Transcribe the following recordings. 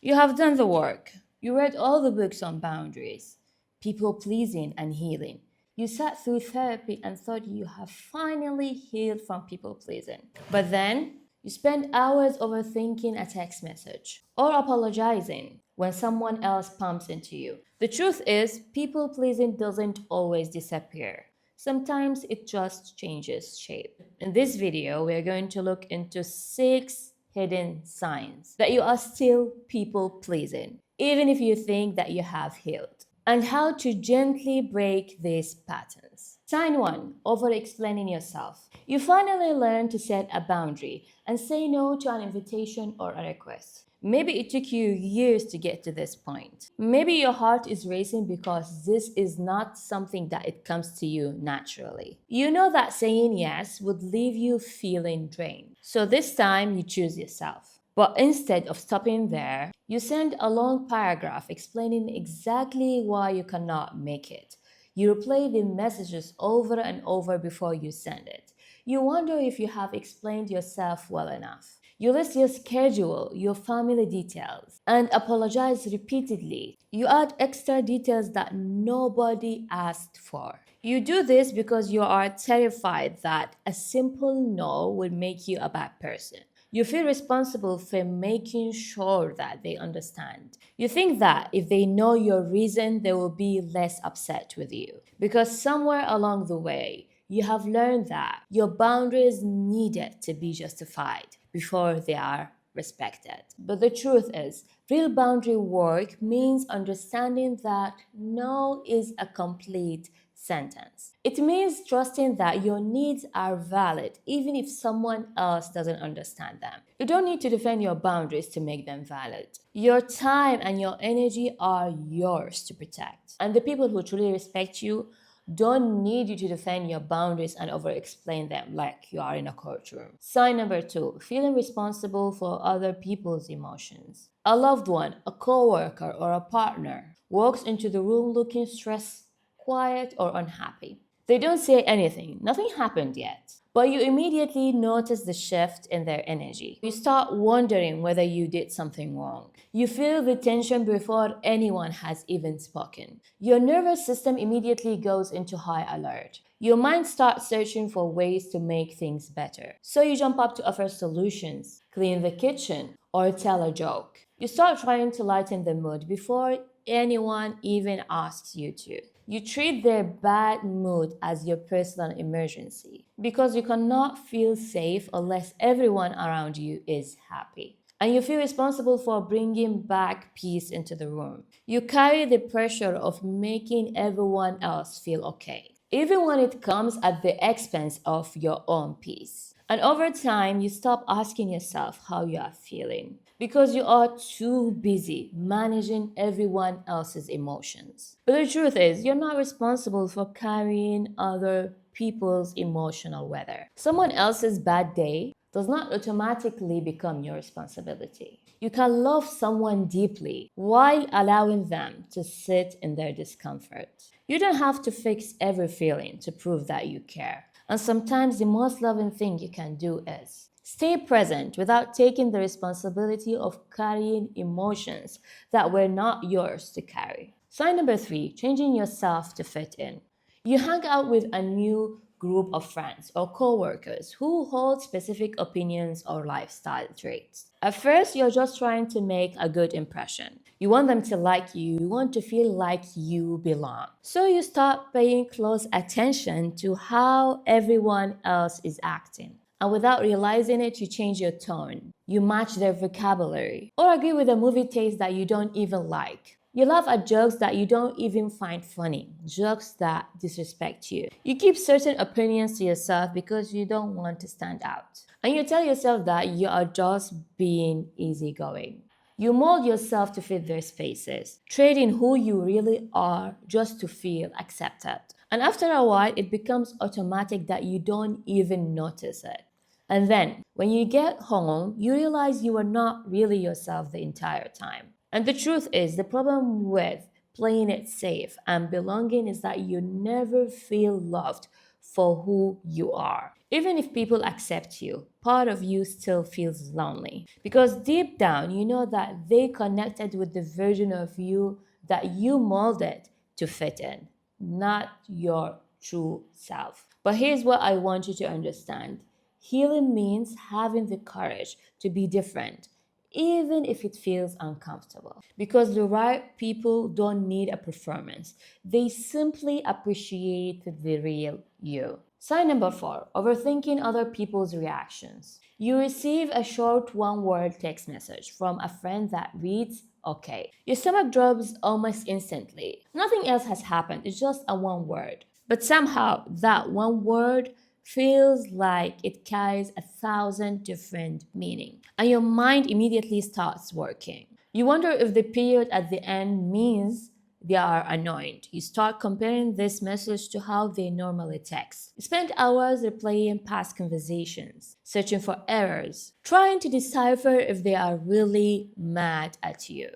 You have done the work. You read all the books on boundaries, people pleasing, and healing. You sat through therapy and thought you have finally healed from people pleasing. But then you spend hours overthinking a text message or apologizing when someone else bumps into you. The truth is, people pleasing doesn't always disappear. Sometimes it just changes shape. In this video, we are going to look into 6 hidden signs that you are still people pleasing, even if you think that you have healed, and how to gently break these patterns. Sign 1: over explaining yourself. You finally learn to set a boundary and say no to an invitation or a request. Maybe it took you years to get to this point. Maybe your heart is racing because this is not something that it comes to you naturally. You know that saying yes would leave you feeling drained. So this time you choose yourself. But instead of stopping there, you send a long paragraph explaining exactly why you cannot make it. You replay the messages over and over before you send it. You wonder if you have explained yourself well enough. You list your schedule, your family details, and apologize repeatedly. You add extra details that nobody asked for. You do this because you are terrified that a simple no would make you a bad person. You feel responsible for making sure that they understand. You think that if they know your reason, they will be less upset with you. Because somewhere along the way, you have learned that your boundaries needed to be justified before they are respected. But the truth is, real boundary work means understanding that no is a complete sentence. It means trusting that your needs are valid even if someone else doesn't understand them. You don't need to defend your boundaries to make them valid. Your time and your energy are yours to protect. And the people who truly respect you don't need you to defend your boundaries and over explain them like you are in a courtroom. Sign number 2: feeling responsible for other people's emotions. A loved one, a coworker, or a partner walks into the room looking stressed, quiet, or unhappy. They don't say anything, nothing happened yet. But you immediately notice the shift in their energy. You start wondering whether you did something wrong. You feel the tension before anyone has even spoken. Your nervous system immediately goes into high alert. Your mind starts searching for ways to make things better. So you jump up to offer solutions, clean the kitchen, or tell a joke. You start trying to lighten the mood before anyone even asks you to. You treat their bad mood as your personal emergency because you cannot feel safe unless everyone around you is happy. And you feel responsible for bringing back peace into the room. You carry the pressure of making everyone else feel okay, even when it comes at the expense of your own peace. And over time, you stop asking yourself how you are feeling because you are too busy managing everyone else's emotions. But the truth is, you're not responsible for carrying other people's emotional weather. Someone else's bad day does not automatically become your responsibility. You can love someone deeply while allowing them to sit in their discomfort. You don't have to fix every feeling to prove that you care. And sometimes the most loving thing you can do is stay present without taking the responsibility of carrying emotions that were not yours to carry. Sign number 3: changing yourself to fit in. You hang out with a new group of friends or coworkers who hold specific opinions or lifestyle traits. At first, you're just trying to make a good impression. You want them to like you want to feel like you belong. So you start paying close attention to how everyone else is acting. And without realizing it, you change your tone. You match their vocabulary or agree with a movie taste that you don't even like. You laugh at jokes that you don't even find funny, jokes that disrespect you. You keep certain opinions to yourself because you don't want to stand out. And you tell yourself that you are just being easygoing. You mold yourself to fit their spaces, trading who you really are just to feel accepted. And after a while, it becomes automatic that you don't even notice it. And then, when you get home, you realize you are not really yourself the entire time. And the truth is, the problem with playing it safe and belonging is that you never feel loved for who you are. Even if people accept you, part of you still feels lonely. Because deep down, you know that they connected with the version of you that you molded to fit in, not your true self. But here's what I want you to understand: healing means having the courage to be different, even if it feels uncomfortable. Because the right people don't need a performance, they simply appreciate the real you. Sign number four: overthinking other people's reactions. You receive a short one word text message from a friend that reads, okay. Your stomach drops almost instantly. Nothing else has happened, it's just a one word. But somehow, that one word feels like it carries 1,000 different meanings, and your mind immediately starts working. You wonder if the period at the end means they are annoyed. You start comparing this message to how they normally text. You spend hours replaying past conversations, searching for errors, trying to decipher if they are really mad at you.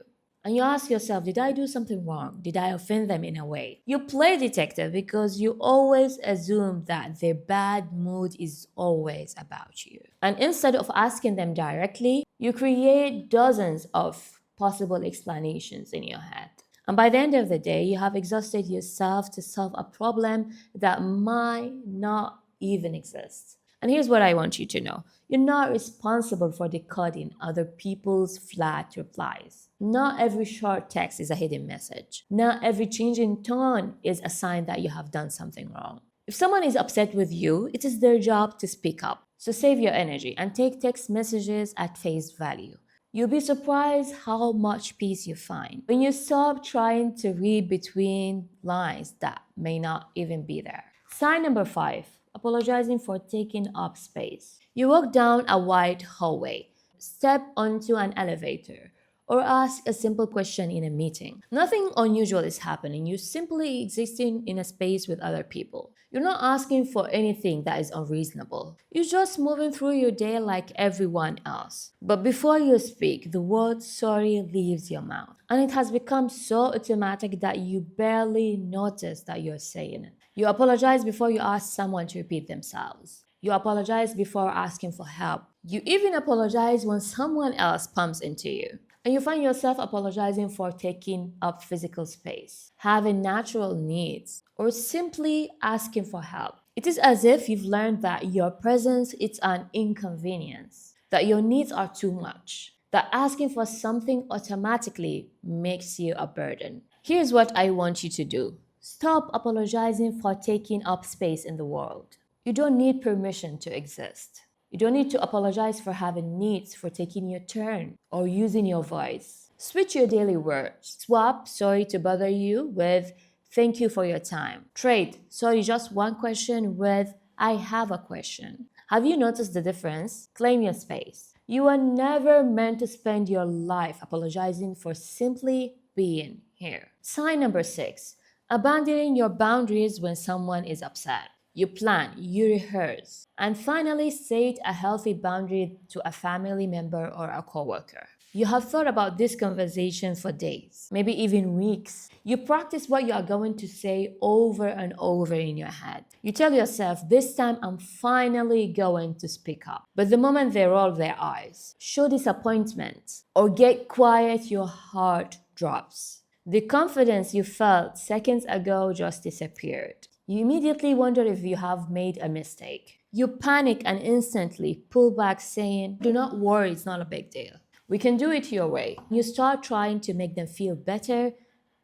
And you ask yourself, did I do something wrong? Did I offend them in a way? You play detective because you always assume that their bad mood is always about you. And instead of asking them directly, you create dozens of possible explanations in your head. And by the end of the day, you have exhausted yourself to solve a problem that might not even exist. And here's what I want you to know: you're not responsible for decoding other people's flat replies. Not every short text is a hidden message. Not every change in tone is a sign that you have done something wrong. If someone is upset with you, it is their job to speak up. So save your energy and take text messages at face value. You'll be surprised how much peace you find when you stop trying to read between lines that may not even be there. Sign number five: apologizing for taking up space. You walk down a wide hallway, step onto an elevator, or ask a simple question in a meeting. Nothing unusual is happening. You're simply existing in a space with other people. You're not asking for anything that is unreasonable. You're just moving through your day like everyone else. But before you speak, the word sorry leaves your mouth. And it has become so automatic that you barely notice that you're saying it. You apologize before you ask someone to repeat themselves. You apologize before asking for help. You even apologize when someone else bumps into you. And you find yourself apologizing for taking up physical space, having natural needs, or simply asking for help. It is as if you've learned that your presence is an inconvenience, that your needs are too much, that asking for something automatically makes you a burden. Here's what I want you to do: stop apologizing for taking up space in the world. You don't need permission to exist. You don't need to apologize for having needs, for taking your turn, or using your voice. Switch your daily words. Swap sorry to bother you with thank you for your time. Trade sorry just one question with I have a question. Have you noticed the difference? Claim your space. You are never meant to spend your life apologizing for simply being here. Sign number six: abandoning your boundaries when someone is upset. You plan, you rehearse, and finally set a healthy boundary to a family member or a coworker. You have thought about this conversation for days, maybe even weeks. You practice what you are going to say over and over in your head. You tell yourself, this time I'm finally going to speak up. But the moment they roll their eyes, show disappointment, or get quiet, your heart drops. The confidence you felt seconds ago just disappeared. You immediately wonder if you have made a mistake. You panic and instantly pull back, saying, do not worry, it's not a big deal. We can do it your way. You start trying to make them feel better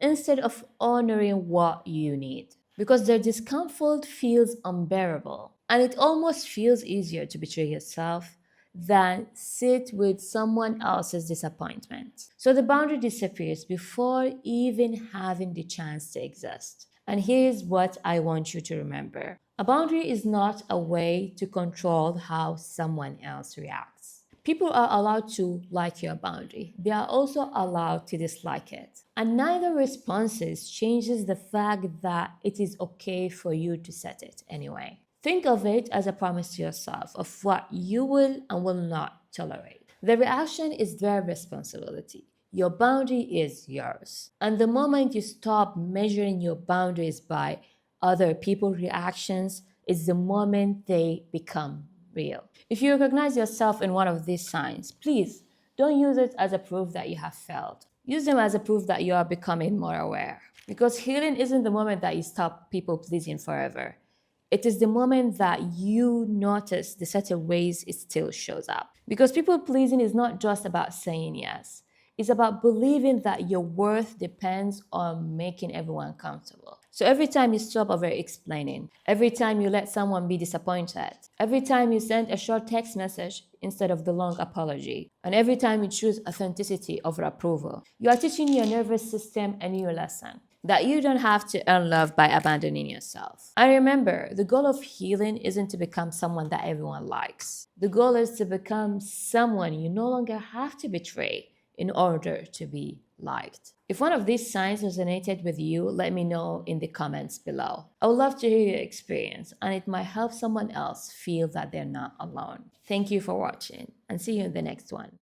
instead of honoring what you need, because their discomfort feels unbearable. And it almost feels easier to betray yourself than sit with someone else's disappointment. So the boundary disappears before even having the chance to exist. And here's what I want you to remember: a boundary is not a way to control how someone else reacts. People are allowed to like your boundary. They are also allowed to dislike it. And neither responses changes the fact that it is okay for you to set it anyway. Think of it as a promise to yourself of what you will and will not tolerate. The reaction is their responsibility. Your boundary is yours. And the moment you stop measuring your boundaries by other people's reactions, is the moment they become real. If you recognize yourself in one of these signs, please don't use it as a proof that you have failed. Use them as a proof that you are becoming more aware. Because healing isn't the moment that you stop people pleasing forever. It is the moment that you notice the certain ways it still shows up. Because people pleasing is not just about saying yes, it's about believing that your worth depends on making everyone comfortable. So every time you stop over explaining, every time you let someone be disappointed, every time you send a short text message instead of the long apology, and every time you choose authenticity over approval, you are teaching your nervous system a new lesson that you don't have to earn love by abandoning yourself. And remember, the goal of healing isn't to become someone that everyone likes. The goal is to become someone you no longer have to betray in order to be liked. If one of these signs resonated with you, let me know in the comments below. I would love to hear your experience, and it might help someone else feel that they're not alone. Thank you for watching, and see you in the next one.